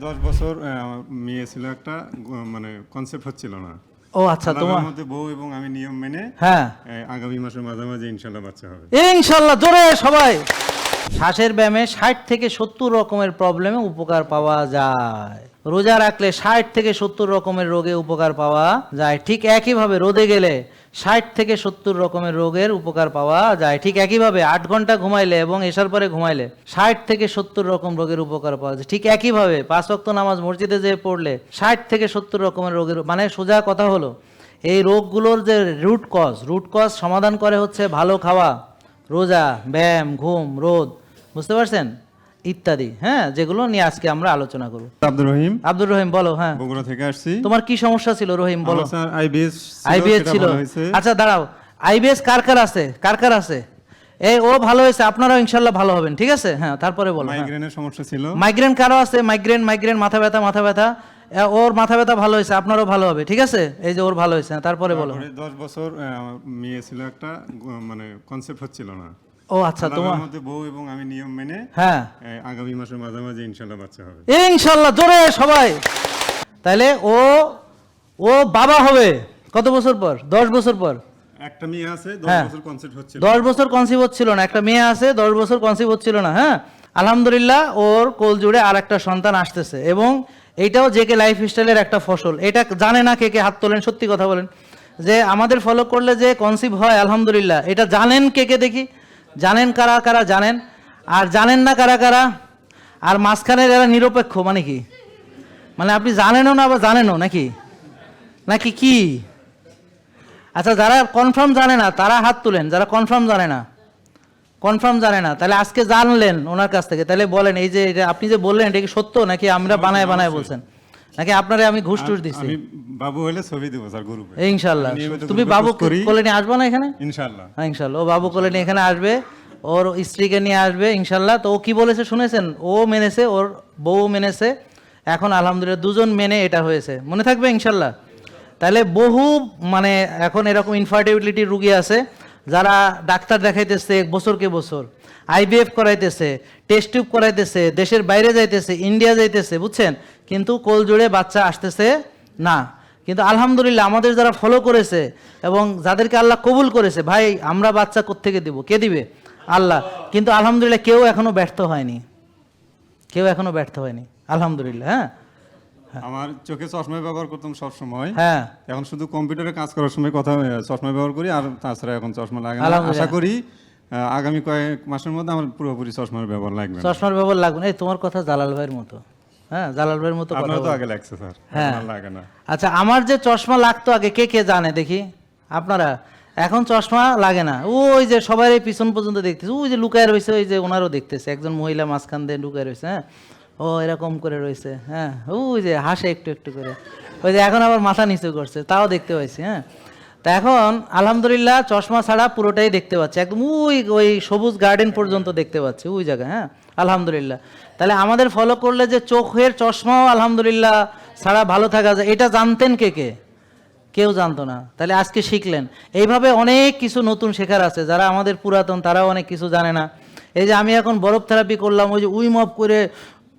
10 বছর মেয়ে ছিল একটা মানে কনসেপ্ট হচ্ছিল না। ও আচ্ছা, তোমার মধ্যে বউ এবং আমি নিয়ম মেনে হ্যাঁ আগামী মাসের মাঝামাঝি ইনশাআল্লাহ বাচ্চা হবে। ইনশাআল্লাহ, জোরে সবাই। শ্বাসের ব্যায়ামে 60 থেকে 70 রকমের প্রবলেমে উপকার পাওয়া যায়। রোজা রাখলে 60 থেকে 70 রকমের রোগে উপকার পাওয়া যায়। ঠিক একইভাবে রোদে গেলে 60 থেকে 70 রকমের রোগের উপকার পাওয়া যায়। ঠিক একইভাবে 8 ঘন্টা ঘুমাইলে এবং এসার পরে ঘুমাইলে 60 থেকে 70 রকম রোগের উপকার পাওয়া যায়। ঠিক একইভাবে 5 ওয়াক্ত নামাজ মসজিদে যেয়ে পড়লে 60 থেকে 70 রকমের রোগের, মানে সোজা কথা হলো এই রোগগুলোর যে রুট কজ সমাধান করে হচ্ছে ভালো খাওয়া, রোজা, ব্যায়াম, ঘুম, রোদ, বুঝতে পারছেন, ইত্যাদি। হ্যাঁ, যেগুলো নিয়ে আজকে আমরা আলোচনা করব। আব্দুর রহিম বলো। হ্যাঁ, বগুড়া থেকে আসছি। তোমার কি সমস্যা ছিল রহিম, বলো। আইবিএস ছিল। আচ্ছা দাঁড়াও, আইবিএস কার কার আছে? এই ও ভালো হয়েছে, আপনারাও ইনশাআল্লাহ ভালো হবেন, ঠিক আছে? হ্যাঁ, তারপরে বলো। মাইগ্রেনের সমস্যা ছিল। মাইগ্রেন কারো আছে? মাইগ্রেন মাথা ব্যথা, ওর মাথা ব্যথা ভালো হয়েছে, আপনারও ভালো হবে, ঠিক আছে? এই যে ওর ভালো হয়েছে, তারপরে বলো। 10 বছর মেয়ে ছিল একটা মানে কনসেপ্ট হচ্ছিল না। ও আচ্ছা, তোমার মধ্যে বউ এবং আমি নিয়ম মেনে হ্যাঁ আগামী মাসের মাঝামাঝি ইনশাআল্লাহ বাচ্চা হবে। ইনশাআল্লাহ, জোরে সবাই। তাহলে ও বাবা হবে কত বছর পর? 10 বছর পর। একটা মেয়ে আছে 10 বছর কনসেপ্ট হচ্ছিল। 10 বছর কনসিভ হচ্ছিল না। একটা মেয়ে আছে 10 বছর কনসিভ হচ্ছিল না। হ্যাঁ, আলহামদুলিল্লাহ ওর কোল জুড়ে আর একটা সন্তান আসতেছে, এবং এইটাও জেকে লাইফ স্টাইলের একটা ফসল। এটা জানে না কে হাত তোলেন, সত্যি কথা বলেন, যে আমাদের ফলো করলে যে কনসিভ হয়, আলহামদুলিল্লাহ। এটা জানেন কে দেখি? জানেন কারা জানেন? আর জানেন না কারা? আর মাঝখানে যারা নিরপেক্ষ, মানে কি? মানে আপনি জানেনও না আবার জানেনও নাকি কি? আচ্ছা, যারা কনফার্ম জানে না তারা হাত তুলেন, যারা কনফার্ম জানে না। তাহলে আজকে জানলেন ওনার কাছ থেকে, তাহলে বলেন এই যে আপনি যে বললেন এটা কি সত্য, নাকি আমরা বানায় বলছেন, নাকি আপনারে আমি ঘুষ টুস দিচ্ছি? আমি বাবু হলে ছবি দেব স্যার, গ্রুপে ইনশাআল্লাহ। তুমি বাবু কোলে নিয়ে আসবে না এখানে? ইনশাআল্লাহ, হ্যাঁ ইনশাআল্লাহ, ও বাবু কোলে নিয়ে এখানে আসবে, ওর স্ত্রীকে নিয়ে আসবে ইনশাআল্লাহ। তো ও কি বলেছে শুনেছেন? ও মেনেছে, ওর বউ মেনেছে, এখন আলহামদুলিল্লাহ দুজন মেনে এটা হয়েছে, মনে থাকবে ইনশাআল্লাহ। তাহলে বহু মানে এখন এরকম ইনফার্টিলিটির রুগী আছে যারা ডাক্তার দেখাইতেছে বছরকে বছর, আইভিএফ করাইতেছে, টেস্ট টিউব করাইতেছে, দেশের বাইরে যাইতেছে, ইন্ডিয়া যাইতেছে, বুঝছেন, কিন্তু কোল জুড়ে বাচ্চা আসতেছে না। কিন্তু আলহামদুলিল্লাহ আমাদের যারা ফলো করেছে এবং যাদেরকে আল্লাহ কবুল করেছে, ভাই আমরা বাচ্চা কোত্থেকে দিব? কে দিবে? আল্লাহ। কিন্তু আলহামদুলিল্লাহ কেউ এখনো ব্যর্থ হয়নি, আলহামদুলিল্লাহ। হ্যাঁ, আমার চোখে চশমা ব্যবহার করতাম সব সময়। হ্যাঁ, এখন শুধু কম্পিউটারে কাজ করার সময় চশমা ব্যবহার করি, আর তাছাড়া এখন চশমা লাগে না। আশা করি আগামী কয়েক মাসের মধ্যে আমার পুরোপুরি চশমার ব্যবহার লাগবে না। এই তোমার কথা জালাল ভাইয়ের মতো। হ্যাঁ, জালাল ভাইয়ের মতো কথা। আপনার তো আগে লাগছে স্যার, হ্যাঁ লাগে না। আচ্ছা, আমার যে চশমা লাগতো আগে, কে জানে দেখি? আপনারা এখন চশমা লাগে না। ওই যে সবাই পিছন পর্যন্ত দেখতেছে, ওই যে লুকায় রয়েছে, ওই যে ওনারও দেখতেছে, একজন মহিলা মাঝখান দিয়ে লুকায় রয়েছে। হ্যাঁ, ও এরকম করে রয়েছে। হ্যাঁ, ওই যে হাসে একটু করে, ওই যে এখন আবার মাথা নিচু করছে, তাও দেখতে পাইছি। হ্যাঁ, তা এখন আলহামদুলিল্লাহ চশমা ছাড়া পুরোটাই দেখতে পাচ্ছি, একদম ওই সবুজ গার্ডেন পর্যন্ত দেখতে পাচ্ছি ওই জায়গায়। হ্যাঁ, আলহামদুলিল্লাহ। তাহলে আমাদের ফলো করলে যে চোখের চশমাও আলহামদুলিল্লাহ ছাড়া ভালো থাকা যায়, এটা জানতেন কেউ জানতো না। তাহলে আজকে শিখলেন। এইভাবে অনেক কিছু নতুন শেখার আছে, যারা আমাদের পুরাতন তারাও অনেক কিছু জানে না। এই যে আমি এখন বরফ থেরাপি করলাম, ওই যে উইমঅফ করে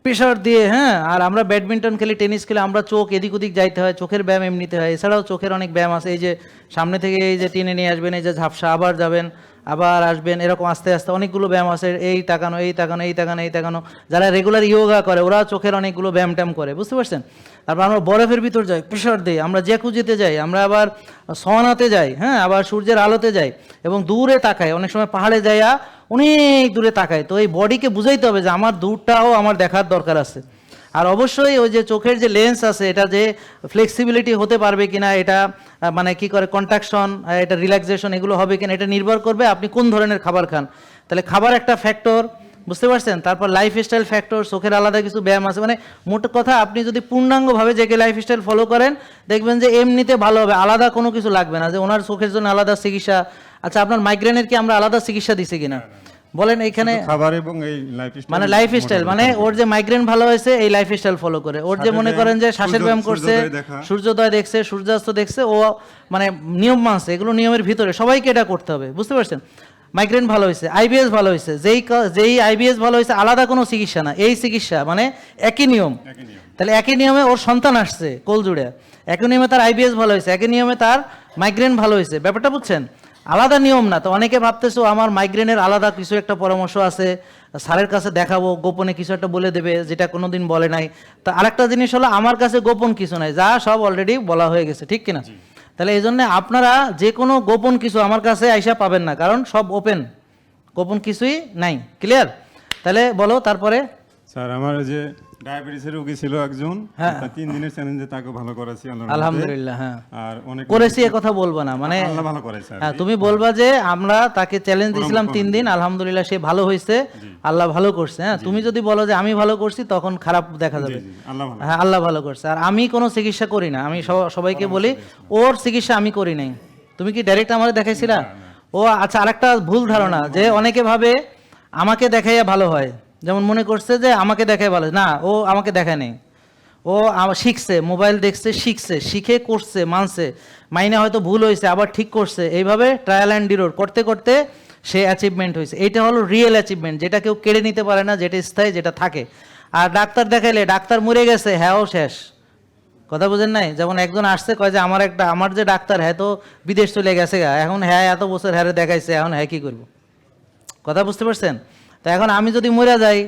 প্রেশার দিয়ে। হ্যাঁ, আর আমরা ব্যাডমিন্টন খেলি, টেনিস খেলি, আমরা চোখ এদিক ওদিক যাইতে হয়, চোখের ব্যায়াম এমনিতে হয়। এছাড়াও চোখের অনেক ব্যায়াম আছে, এই যে সামনে থেকে এই যে টেনে নিয়ে আসবেন, এই যে ঝাপসা, আবার যাবেন, আবার আসবেন, এরকম আস্তে আস্তে অনেকগুলো ব্যায়াম আছে। এই তাকানো। যারা রেগুলার ইয়োগা করে ওরা চোখের অনেকগুলো ব্যায়াম ট্যাম করে, বুঝতে পারছেন? তারপর আমরা বরফের ভিতর যাই, প্রেশার দিই, আমরা জ্যাকুজিতে যাই, আমরা আবার সওনাতে যাই। হ্যাঁ, আবার সূর্যের আলোতে যাই এবং দূরে তাকাই, অনেক সময় পাহাড়ে যাইয়া অনেক দূরে তাকাই। তো এই বডিকে বুঝাইতে হবে যে আমার দূরটাও আমার দেখার দরকার আছে। আর অবশ্যই ওই যে চোখের যে লেন্স আছে, এটা যে ফ্লেক্সিবিলিটি হতে পারবে কিনা, এটা মানে কি করে কন্ট্রাকশন, এটা রিল্যাক্সেশন, এগুলো হবে কিনা, এটা নির্ভর করবে আপনি কোন ধরনের খাবার খান। তাহলে খাবার একটা ফ্যাক্টর, বুঝতে পারছেন? তারপর লাইফস্টাইল ফ্যাক্টর, চোখের আলাদা কিছু ব্যায়াম আছে। মানে মোট কথা আপনি যদি পূর্ণাঙ্গভাবে যে লাইফস্টাইল ফলো করেন, দেখবেন যে এমনিতে ভালো হবে, আলাদা কোনো কিছু লাগবে না যে ওনার চোখের জন্য আলাদা চিকিৎসা। আচ্ছা, আপনার মাইগ্রেনের কি আমরা আলাদা চিকিৎসা দিছি কিনা বলেন? এইখানে খাবার এবং এই লাইফস্টাইল মানে ওর যে মাইগ্রেন ভালো হয়েছে এই লাইফস্টাইল ফলো করে, ওর যে মনে করেন যে শ্বাসের ব্যায়াম করছে, সূর্যোদয় দেখছে, সূর্যাস্ত দেখছে, ও মানে নিয়ম মানছে, এগুলো নিয়মের ভিতরে, সবাইকে এটা করতে হবে, বুঝতে পারছেন? মাইগ্রেন ভালো হয়েছে, আইবিএস ভালো হয়েছে, যেই আইবিএস ভালো হয়েছে আলাদা কোনো চিকিৎসা না, এই চিকিৎসা মানে একই নিয়ম। তাহলে একই নিয়মে ওর সন্তান আসছে কোল জুড়ে, একই নিয়মে তার আইবিএস ভালো হয়েছে, একই নিয়মে তার মাইগ্রেন ভালো হয়েছে। ব্যাপারটা বুঝছেন? আলাদা নিয়ম না। তো অনেকে ভাবতেছো আমার মাইগ্রেনের আলাদা কিছু একটা পরামর্শ আছে, স্যারের কাছে দেখাবো, গোপনে কিছু একটা বলে দেবে যেটা কোনোদিন বলে নাই। তা আরেকটা জিনিস হলো আমার কাছে গোপন কিছু নাই, যা সব অলরেডি বলা হয়ে গেছে, ঠিক কিনা? তাহলে এই জন্য আপনারা যে কোনো গোপন কিছু আমার কাছে আইসা পাবেন না, কারণ সব ওপেন, গোপন কিছুই নাই। ক্লিয়ার? তাহলে বলো তারপরে। স্যার আমার যে ডায়াবেটিসের রোগী ছিল একজন, 3 দিনের চ্যালেঞ্জে তাকে ভালো করেছি আলহামদুলিল্লাহ। হ্যাঁ, আর অনেক করেছি এ কথা বলবা না, মানে আল্লাহ ভালো করে স্যার। হ্যাঁ, তুমি বলবা যে আমরা তাকে চ্যালেঞ্জ দিয়েছিলাম 3 দিন, আলহামদুলিল্লাহ সে ভালো হয়েছে, আল্লাহ ভালো করছে। হ্যাঁ, তুমি যদি বলো যে আমি ভালো করছি তখন খারাপ দেখা যাবে। হ্যাঁ, আল্লাহ ভালো করছে। আর আমি কোনো চিকিৎসা করি না, আমি সবাইকে বলি ওর চিকিৎসা আমি করি নাই। তুমি কি ডাইরেক্ট আমারে দেখাইছিলা? ও আচ্ছা, আরেকটা ভুল ধারণা যে অনেকে ভাবে আমাকে দেখাইয়া ভালো হয়, যেমন মনে করছে যে আমাকে দেখাই ভালো। না, ও আমাকে দেখায় নেই, ও শিখছে, মোবাইল দেখছে, শিখছে, শিখে করছে, মানছে, মাইনে হয়তো ভুল হয়েছে আবার ঠিক করছে, এইভাবে ট্রায়াল অ্যান্ড এরর করতে করতে সে অ্যাচিভমেন্ট হয়েছে। এইটা হলো রিয়েল অ্যাচিভমেন্ট, যেটা কেউ কেড়ে নিতে পারে না, যেটা স্থায়ী, যেটা থাকে। আর ডাক্তার দেখাইলে ডাক্তার মরে গেছে, হ্যাঁও শেষ। কথা বুঝেন নাই? যেমন একজন আসছে কয় যে আমার যে ডাক্তার হ্যাঁ তো বিদেশ চলে গেছে গা, এখন হ্যাঁ এত বছর হ্যাঁ দেখাইছে, এখন হ্যাঁ কী করবো? কথা বুঝতে পারছেন? তা এখন আমি যদি মরে যাই,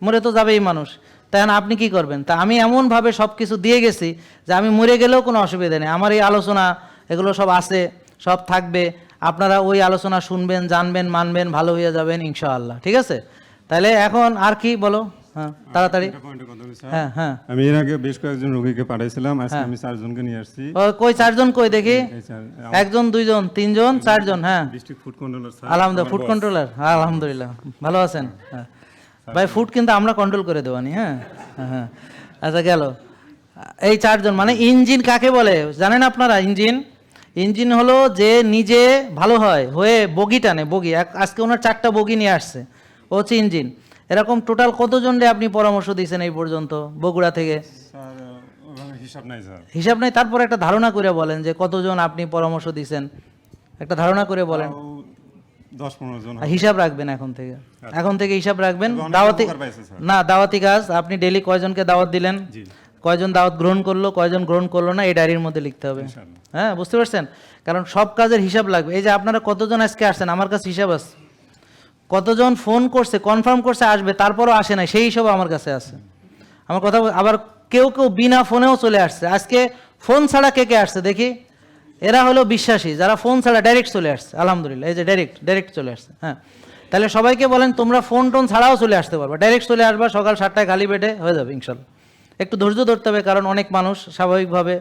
মরে তো যাবেই মানুষ, তখন আপনি কি করবেন? তা আমি এমনভাবে সব কিছু দিয়ে গেছি যে আমি মরে গেলেও কোনো অসুবিধা নেই। আমার এই আলোচনা এগুলো সব আছে, সব থাকবে, আপনারা ওই আলোচনা শুনবেন, জানবেন, মানবেন, ভালো হয়ে যাবেন ইনশাআল্লাহ। ঠিক আছে? তাহলে এখন আর কি বলো? হ্যাঁ, তাড়াতাড়ি। হ্যাঁ হ্যাঁ, আমি এর আগে বেশ কয়েকজন রোগীকে পাঠাইছিলাম, আজকে আমি 4 জনকে নিয়ে আসছি। কই 4 জন কই দেখি? 1 জন 2 জন 3 জন 4 জন। হ্যাঁ, ডিস্ট্রিক্ট ফুড কন্ট্রোলার স্যার। আলহামদুলিল্লাহ, ফুড কন্ট্রোলার, আলহামদুলিল্লাহ ভালো আছেন? হ্যাঁ ভাই, ফুড কিন্তু আমরা কন্ট্রোল করে দেবানি। হ্যাঁ হ্যাঁ, আচ্ছা গেল। এই 4 জন মানে ইঞ্জিন কাকে বলে জানেন আপনারা? ইঞ্জিন হলো যে নিজে ভালো হয়ে বগি টানে, বগি। আজকে ওনার 4টা বগি নিয়ে আসছে, ও হচ্ছে ইঞ্জিন। এরকম টোটাল কতজন আপনি পরামর্শ দিয়েছেন এই পর্যন্ত বগুড়া থেকে? হিসাব নাই, তারপর একটা ধারণা করে বলেন যে কতজন আপনি পরামর্শ দিয়েছেন, একটা ধারণা করে বলেন। 10-15 জন হিসাব রাখবেন এখন থেকে হিসাব রাখবেন। দাওয়াতি কাজ আপনি ডেইলি কয়জনকে দাওয়াত দিলেন, কয়জন দাওয়াত গ্রহণ করলো, কয়জন গ্রহণ করলো না, এই ডায়েরির মধ্যে লিখতে হবে। হ্যাঁ, বুঝতে পারছেন? কারণ সব কাজের হিসাব লাগবে। এই যে আপনারা কতজন আজকে আসছেন, আমার কাছে হিসাব আছে। কতজন ফোন করছে, কনফার্ম করছে আসবে, তারপরও আসে না, সেই হিসাব আমার কাছে আছে। আমার কথা আবার কেউ বিনা ফোনেও চলে আসছে। আজকে ফোন ছাড়া কে আসছে দেখি? এরা হলো বিশ্বাসী, যারা ফোন ছাড়া ডাইরেক্ট চলে আসছে। আলহামদুলিল্লাহ, এই যে ডাইরেক্ট চলে আসছে। হ্যাঁ, তাহলে সবাইকে বলেন তোমরা ফোন টোন ছাড়াও চলে আসতে পারবা, ডাইরেক্ট চলে আসবা, সকাল 7টায় খালি পেটে হয়ে যাবে ইনশাল্লাহ। একটু ধৈর্য ধরতে হবে, কারণ অনেক মানুষ স্বাভাবিকভাবে,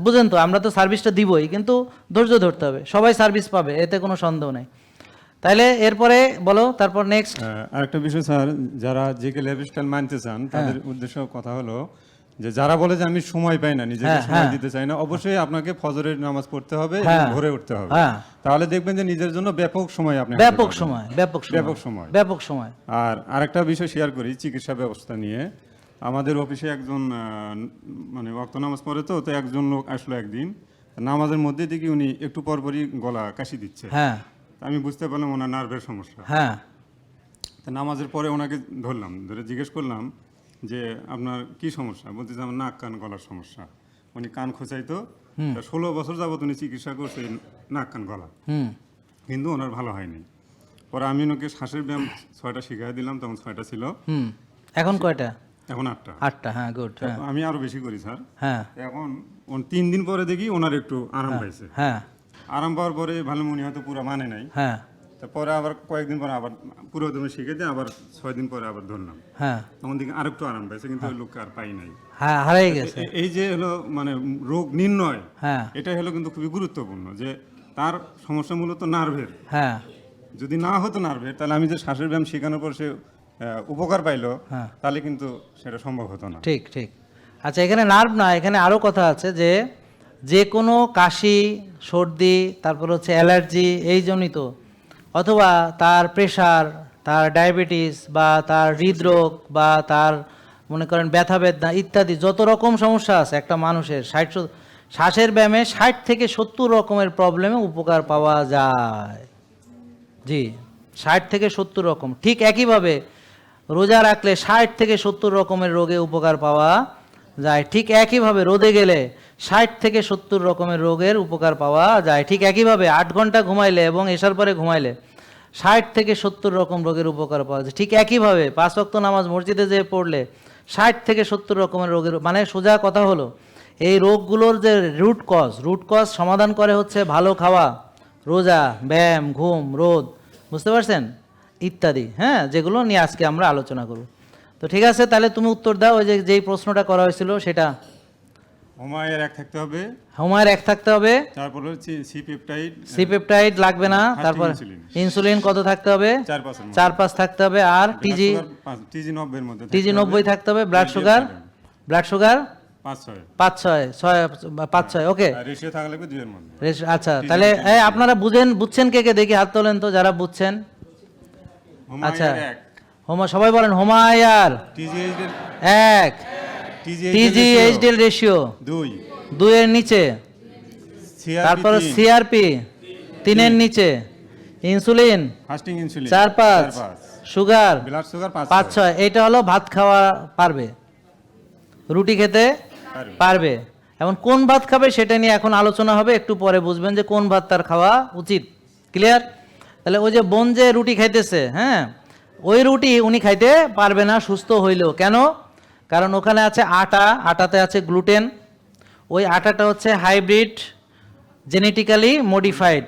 বুঝেন তো, আমরা তো সার্ভিসটা দিবই, কিন্তু ধৈর্য ধরতে হবে। সবাই সার্ভিস পাবে, এতে কোনো সন্দেহ নেই। তাহলে এরপরে বলো, তারপর নেক্সট আরেকটা বিষয় স্যার, যারা জেকে লাইফস্টাইল মানতে চান তাদের উদ্দেশ্য কথা হলো যে যারা বলে যে আমি সময় পাই না, নিজেকে সময় দিতে চাই না, অবশ্যই আপনাকে ফজরের নামাজ পড়তে হবে, ভোরে উঠতে হবে, তাহলে দেখবেন যে নিজের জন্য ব্যাপক সময় আপনি ব্যাপক সময়। আর আরেকটা বিষয় শেয়ার করি চিকিৎসা ব্যবস্থা নিয়ে। আমাদের অফিসে একজন মানে ওয়াক্ত নামাজ পড়ে, তো একজন লোক আসলো একদিন, নামাজের মধ্যে দেখি উনি একটু পরপরই গলা কাশি দিচ্ছে। আমি বুঝতে পারলাম ওনার নার্ভের সমস্যা। তা নামাজের পরে ওনাকে ধরে জিজ্ঞেস করলাম যে আপনার কি সমস্যা? বলতেছে আমার নাক কান গলার সমস্যা। উনি কান খোঁচাইতো, 16 বছর যাবত উনি চিকিৎসা করছে নাক কান গলা, কিন্তু ওনার ভালো হয়নি। পরে আমি ওনাকে শ্বাসের ব্যায়াম 6টা শিখিয়ে দিলাম, তখন 6টা ছিল। এখন কয়টা? এখন 8টা। হ্যাঁ, গুড। আমি আরো বেশি করি স্যার। এখন 3 দিন পরে দেখি ওনার একটু আরাম পাইছে। আরাম পাওয়ার পরে ভালো মনে হয়তো পুরো মানে নাই। তারপরে আবার কয়েকদিন পরে আবার পুরো তুমি শিখে দিয়ে আবার 6 দিন পরে আবার ধরলাম, তখন দেখি আরেকটু আরাম পাইছে, কিন্তু ওই লোককে আর পাই নাই, হারিয়ে গেছে। এই যে হলো মানে রোগ নির্ণয়, এটাই হলো কিন্তু খুবই গুরুত্বপূর্ণ, যে তার সমস্যা মূলত নার্ভের। যদি না হতো নার্ভের, তাহলে আমি যে শ্বাসের ব্যায়াম শেখানোর পর সে উপকার পাইলো, তাহলে কিন্তু সেটা সম্ভব হতো না। ঠিক। আচ্ছা, এখানে নার্ভ না, এখানে আরো কথা আছে যে কোনো কাশি, সর্দি, তারপর হচ্ছে অ্যালার্জি এই জনিত, অথবা তার প্রেশার, তার ডায়াবেটিস, বা তার হৃদরোগ, বা তার মনে করেন ব্যথা বেদনা ইত্যাদি যত রকম সমস্যা আছে একটা মানুষের, শ্বাসের ব্যায়ামে 60 থেকে 70 রকমের প্রবলেমে উপকার পাওয়া যায়। জি। 60 থেকে 70 রকম। ঠিক একইভাবে রোজা রাখলে 60 থেকে 70 রকমের রোগে উপকার পাওয়া যায়। ঠিক একইভাবে রোদে গেলে 60 থেকে 70 রকমের রোগের উপকার পাওয়া যায়। ঠিক একইভাবে 8 ঘন্টা ঘুমাইলে এবং এশার পরে ঘুমাইলে 60 থেকে 70 রকম রোগের উপকার পাওয়া যায়। ঠিক একইভাবে 5 ওয়াক্ত নামাজ মসজিদে যেয়ে পড়লে 60 থেকে 70 রকমের রোগের, মানে সোজা কথা হলো এই রোগগুলোর যে রুট কজ সমাধান করে হচ্ছে ভালো খাওয়া, রোজা, ব্যায়াম, ঘুম, রোদ, বুঝতে পারছেন, ইত্যাদি। হ্যাঁ, যেগুলো নিয়ে আজকে আমরা আলোচনা করব। তো ঠিক আছে, তাহলে তুমি উত্তর দাও। ওই যে যেই প্রশ্নটা করা হয়েছিল সেটা। হোমায়ের 1 থাকতে হবে, হোমায়ের 1 থাকতে হবে, তারপর হচ্ছে সি পেপটাইড লাগবে না, তারপর ইনসুলিন কত থাকতে হবে, 4-5 থাকতে হবে, আর টিজি 90 এর মধ্যে, টিজি 90 থাকতে হবে, ব্লাড সুগার 5-6, ওকে। রেশিও থাকা লাগবে 2 এর মধ্যে। আচ্ছা, তাহলে আপনারা বুঝছেন কে কে, দেখি হাত তোলেন তো যারা বুঝছেন। আচ্ছা, সবাই বলেন হোমায়ার টিজিএইচডি 1, টিজিএইচডি রেশিও 2 এর নিচে, তারপর সিআরপি 3 এর নিচে, insulin fasting insulin 4-5, sugar blood sugar 5-6। এটা হলো ভাত খাওয়া পারবে, রুটি খেতে পারবে। এখন কোন ভাত খাবে সেটা নিয়ে এখন আলোচনা হবে, একটু পরে বুঝবেন যে কোন ভাত তার খাওয়া উচিত। ক্লিয়ার? তাহলে ওই যে বোন যে রুটি খাইতেছে, হ্যাঁ, ওই রুটি উনি খাইতে পারবে না সুস্থ হইলেও। কেন? কারণ ওখানে আছে আটাতে আছে গ্লুটেন। ওই আটাটা হচ্ছে হাইব্রিড, জেনেটিক্যালি মডিফাইড।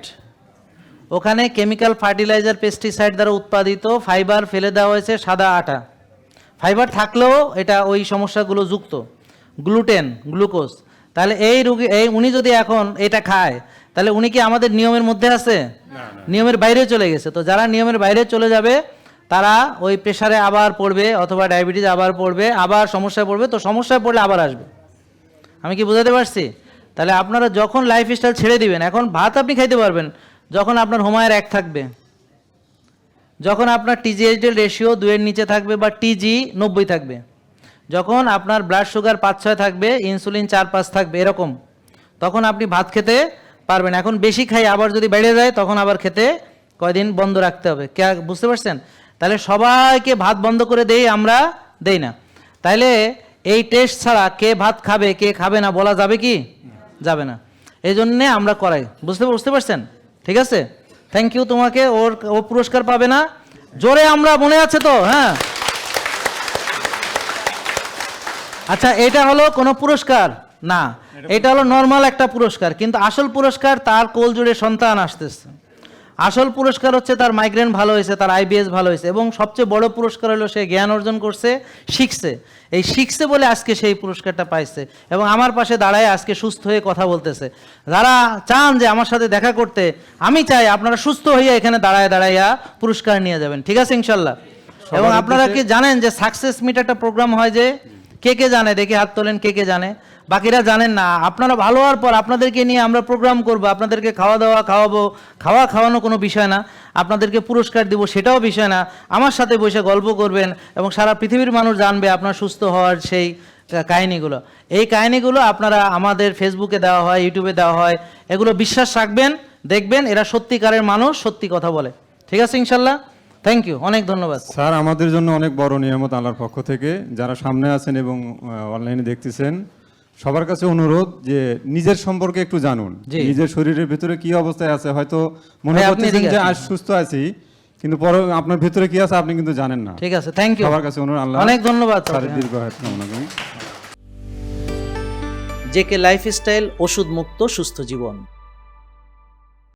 ওখানে কেমিক্যাল ফার্টিলাইজার, পেস্টিসাইড দ্বারা উৎপাদিত ফাইবার ফেলে দেওয়া হয়েছে, সাদা আটা। ফাইবার থাকলেও এটা ওই সমস্যাগুলো যুক্ত, গ্লুটেন, গ্লুকোজ। তাহলে উনি যদি এখন এটা খায়, তাহলে উনি কি আমাদের নিয়মের মধ্যে আছে? নিয়মের বাইরে চলে গেছে। তো যারা নিয়মের বাইরে চলে যাবে তারা ওই প্রেশারে আবার পড়বে, অথবা ডায়াবেটিস আবার পড়বে, আবার সমস্যায় পড়বে। তো সমস্যায় পড়লে আবার আসবে। আমি কি বোঝাতে পারছি? তাহলে আপনারা যখন লাইফস্টাইল ছেড়ে দিবেন, এখন ভাত আপনি খাইতে পারবেন যখন আপনার হোমায়ের 1 থাকবে, যখন আপনার টিজিএইচডি রেশিও 2 এর নিচে থাকবে বা টিজি 90 থাকবে, যখন আপনার ব্লাড সুগার 5-6 থাকবে, ইনসুলিন 4-5 থাকবে, এরকম, তখন আপনি ভাত খেতে পারবেন। এখন বেশি খাই আবার যদি বেড়ে যায়, তখন আবার খেতে কয়দিন বন্ধ রাখতে হবে। বুঝতে পারছেন? তাহলে সবাইকে ভাত বন্ধ করে দেই আমরা? দেই না। তাইলে এই টেস্ট ছাড়া কে ভাত খাবে কে খাবে না বলা যাবে কি? যাবে না। এই জন্যে আমরা করাই। বুঝতে পারছেন? ঠিক আছে, থ্যাংক ইউ তোমাকে। ও পুরস্কার পাবে না, জোরে আমরা, মনে আছে তো? হ্যাঁ, আচ্ছা, এটা হলো কোনো পুরস্কার না, এটা হলো নর্মাল একটা পুরস্কার। কিন্তু আসল পুরস্কার তার কোল জুড়ে সন্তান আসতেছে। আসল পুরস্কার হচ্ছে তার মাইগ্রেন ভালো হয়েছে, তার আইবিএস ভালো হয়েছে, এবং সবচেয়ে বড় পুরস্কার হলো সে জ্ঞান অর্জন করছে, শিখছে। এই শিখছে বলে আজকে সেই পুরস্কারটা পাইছে, এবং আমার পাশে দাঁড়ায় আজকে সুস্থ হয়ে কথা বলতেছে। যারা চান যে আমার সাথে দেখা করতে, আমি চাই আপনারা সুস্থ হইয়া এখানে দাঁড়াইয়া পুরস্কার নিয়ে যাবেন। ঠিক আছে, ইনশাল্লাহ। এবং আপনারা কি জানেন যে সাকসেস মিট একটা প্রোগ্রাম হয়, যে কে জানে, দেখি হাত তোলেন কে জানে। বাকিরা জানেন না। আপনারা ভালো হওয়ার পর আপনাদেরকে নিয়ে আমরা প্রোগ্রাম করব, আপনাদেরকে খাওয়াবো। খাওয়ানো কোনো বিষয় না, আপনাদেরকে পুরস্কার দিব সেটাও বিষয় না। আমার সাথে বসে গল্প করবেন এবং সারা পৃথিবীর মানুষ জানবে আপনার সুস্থ হওয়ার সেই কাহিনীগুলো। এই কাহিনীগুলো আপনারা আমাদের ফেসবুকে দেওয়া হয়, ইউটিউবে দেওয়া হয়। এগুলো বিশ্বাস রাখবেন, দেখবেন এরা সত্যিকারের মানুষ, সত্যি কথা বলে। ঠিক আছে, ইনশাল্লাহ। থ্যাংক ইউ, অনেক ধন্যবাদ স্যার। আমাদের জন্য অনেক বড় নিয়ামত আল্লাহর পক্ষ থেকে। যারা সামনে আছেন এবং অনলাইনে দেখতেছেন, সবার কাছে অনুরোধ যে নিজের সম্পর্কে একটু জানুন, নিজের শরীরের ভিতরে কি অবস্থায় আছে। হয়তো মনে করতেছেন যে আজ সুস্থ আছি, কিন্তু পরে আপনার ভিতরে কি আছে আপনি কিন্তু জানেন না। ঠিক আছে, থ্যাংক ইউ, সবার কাছে অনুরোধ। আল্লাহ অনেক ধন্যবাদ। দীর্ঘ হায়াত কামনা করি। জেকে লাইফস্টাইল, ওষুধ মুক্ত সুস্থ জীবন।